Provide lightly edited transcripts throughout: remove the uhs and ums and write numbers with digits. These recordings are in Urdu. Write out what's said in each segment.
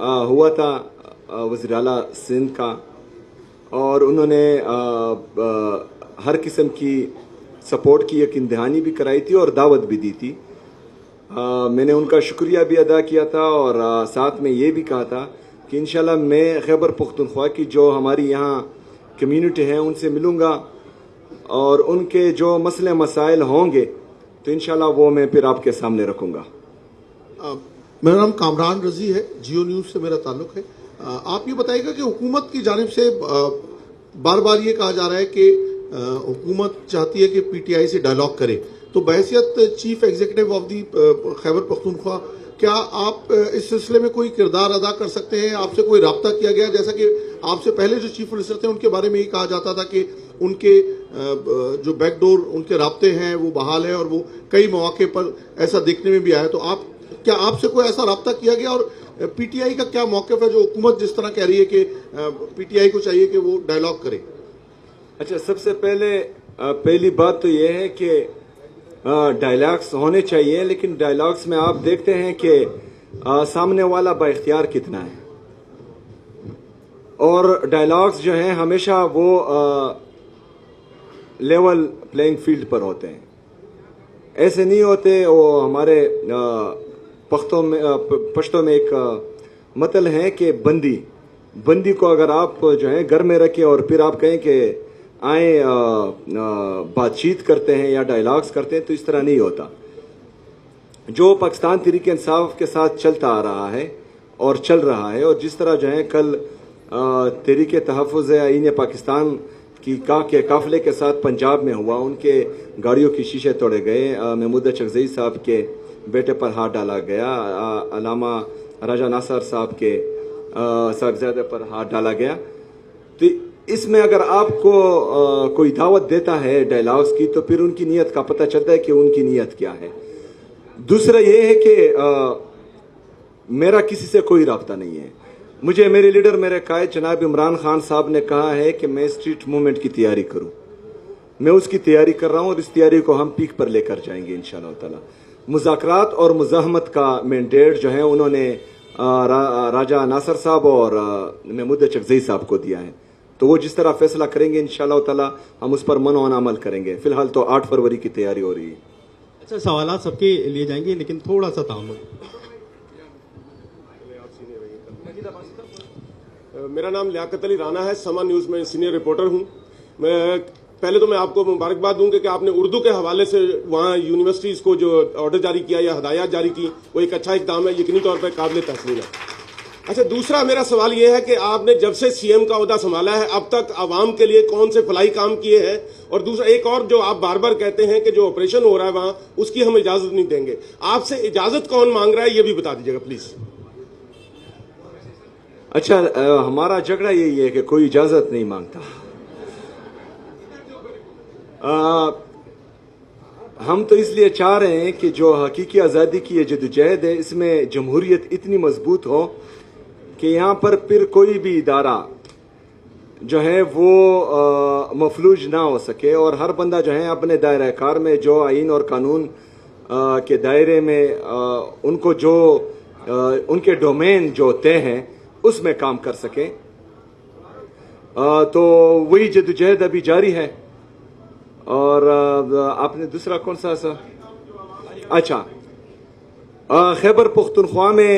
ہوا تھا وزیر اعلیٰ سندھ کا, اور انہوں نے ہر قسم کی سپورٹ کی یقین دہانی بھی کرائی تھی اور دعوت بھی دی تھی. میں نے ان کا شکریہ بھی ادا کیا تھا, اور ساتھ میں یہ بھی کہا تھا کہ انشاءاللہ میں خیبر پختونخوا کی جو ہماری یہاں کمیونٹی ہے ان سے ملوں گا, اور ان کے جو مسئلے مسائل ہوں گے تو انشاءاللہ وہ میں پھر آپ کے سامنے رکھوں گا. میرا نام کامران رضی ہے, جیو نیوز سے میرا تعلق ہے. آپ یہ بتائیے گا کہ حکومت کی جانب سے بار بار یہ کہا جا رہا ہے کہ حکومت چاہتی ہے کہ پی ٹی آئی سے ڈائلاگ کرے, تو بحیثیت chief executive of the Khyber Pakhtunkhwa کیا آپ اس سلسلے میں کوئی کردار ادا کر سکتے ہیں؟ آپ سے کوئی رابطہ کیا گیا؟ جیسا کہ آپ سے پہلے جو چیف منسٹر تھے ان کے بارے میں یہ کہا جاتا تھا کہ ان کے جو بیک ڈور ان کے رابطے ہیں وہ بحال ہیں, اور وہ کئی مواقع پر ایسا دیکھنے میں بھی آیا. تو کیا آپ سے کوئی ایسا رابطہ کیا گیا, اور پی ٹی آئی کا کیا موقف ہے جو حکومت جس طرح کہہ رہی ہے کہ پی ٹی آئی کو چاہیے کہ وہ ڈائلاگ کرے؟ اچھا, سب سے پہلی بات تو یہ ہے کہ ڈائلاگس ہونے چاہیے, لیکن ڈائلاگس میں آپ دیکھتے ہیں کہ سامنے والا با اختیار کتنا ہے, اور ڈائلاگس جو ہیں ہمیشہ وہ لیول پلینگ فیلڈ پر ہوتے ہیں, ایسے نہیں ہوتے. وہ ہمارے پشتوں میں ایک متل ہے کہ بندی کو اگر آپ جو ہے گھر میں رکھیں اور پھر آپ کہیں کہ آئیں بات چیت کرتے ہیں یا ڈائلاگس کرتے ہیں, تو اس طرح نہیں ہوتا. جو پاکستان تحریک انصاف کے ساتھ چلتا آ رہا ہے اور چل رہا ہے, اور جس طرح جو ہے کل تحریک تحفظ آئین پاکستان کی کے قافلے کے ساتھ پنجاب میں ہوا, ان کے گاڑیوں کی شیشے توڑے گئے, محمود چکزئی صاحب کے بیٹے پر ہاتھ ڈالا گیا, علامہ راجہ ناصر صاحب کے صاحبزادے پر ہاتھ ڈالا گیا. تو اس میں اگر آپ کو کوئی دعوت دیتا ہے ڈائلاگس کی, تو پھر ان کی نیت کا پتہ چلتا ہے کہ ان کی نیت کیا ہے. دوسرا یہ ہے کہ میرا کسی سے کوئی رابطہ نہیں ہے. مجھے میرے لیڈر, میرے قائد جناب عمران خان صاحب نے کہا ہے کہ میں اسٹریٹ موومنٹ کی تیاری کروں. میں اس کی تیاری کر رہا ہوں, اور اس تیاری کو ہم پیک پر لے کر جائیں گے انشاءاللہ تعالی. مذاکرات اور مزاحمت کا مینڈیٹ جو ہے انہوں نے راجہ ناصر صاحب اور محمود چکزئی صاحب کو دیا ہے, تو وہ جس طرح فیصلہ کریں گے انشاءاللہ تعالی ہم اس پر منع عمل کریں گے. فی الحال تو 8 فروری کی تیاری ہو رہی ہے. اچھا, سوالات سب کے لیے جائیں گے لیکن تھوڑا سا تعامل. میرا نام لیاقت علی رانا ہے, سما نیوز میں سینئر رپورٹر ہوں. پہلے تو میں آپ کو مبارکباد دوں کہ آپ نے اردو کے حوالے سے وہاں یونیورسٹیز کو جو آرڈر جاری کیا یا ہدایات جاری کی, وہ ایک اچھا اقدام ہے, یقینی طور پر قابل تحسین ہے. اچھا, دوسرا میرا سوال یہ ہے کہ آپ نے جب سے سی ایم کا عہدہ سنبھالا ہے اب تک عوام کے لیے کون سے فلاحی کام کیے ہیں؟ اور دوسرا ایک اور جو آپ بار بار کہتے ہیں کہ جو آپریشن ہو رہا ہے وہاں اس کی ہم اجازت نہیں دیں گے, آپ سے اجازت کون مانگ رہا ہے یہ بھی بتا دیجیے گا پلیز. اچھا, ہمارا جھگڑا یہی ہے کہ کوئی اجازت نہیں مانگتا. ہم تو اس لیے چاہ رہے ہیں کہ جو حقیقی آزادی کی یہ جدوجہد ہے اس میں جمہوریت اتنی مضبوط ہو کہ یہاں پر پھر کوئی بھی ادارہ جو ہے وہ مفلوج نہ ہو سکے, اور ہر بندہ جو ہے اپنے دائرہ کار میں جو آئین اور قانون کے دائرے میں ان کو جو ان کے ڈومین جو طے ہیں اس میں کام کر سکے. تو وہی جدوجہد ابھی جاری ہے. اور آپ نے دوسرا کون سا اچھا, خیبر پختونخوا میں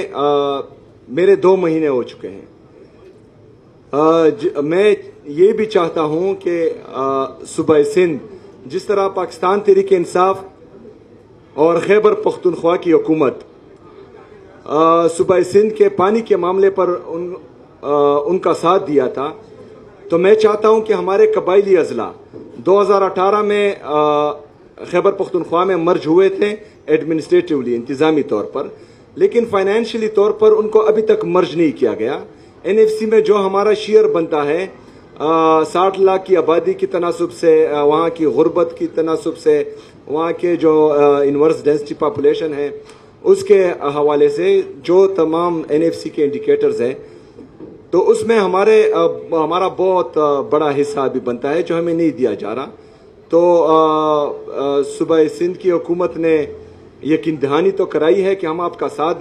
میرے 2 مہینے ہو چکے ہیں. میں یہ بھی چاہتا ہوں کہ صوبہ سندھ جس طرح پاکستان تحریک انصاف اور خیبر پختونخوا کی حکومت صوبہ سندھ کے پانی کے معاملے پر ان کا ساتھ دیا تھا, تو میں چاہتا ہوں کہ ہمارے قبائلی اضلاع 2018 میں خیبر پختونخوا میں مرج ہوئے تھے ایڈمنسٹریٹیولی, انتظامی طور پر, لیکن فائنینشلی طور پر ان کو ابھی تک مرج نہیں کیا گیا. این ایف سی میں جو ہمارا شیئر بنتا ہے 60 لاکھ کی آبادی کی تناسب سے, وہاں کی غربت کی تناسب سے, وہاں کے جو انورس ڈینسٹی پاپولیشن ہے اس کے حوالے سے جو تمام این ایف سی کے انڈیکیٹرز ہیں, تو اس میں ہمارا بہت بڑا حصہ بھی بنتا ہے جو ہمیں نہیں دیا جا رہا. تو صوبہ سندھ کی حکومت نے یقین دہانی تو کرائی ہے کہ ہم آپ کا ساتھ دیں.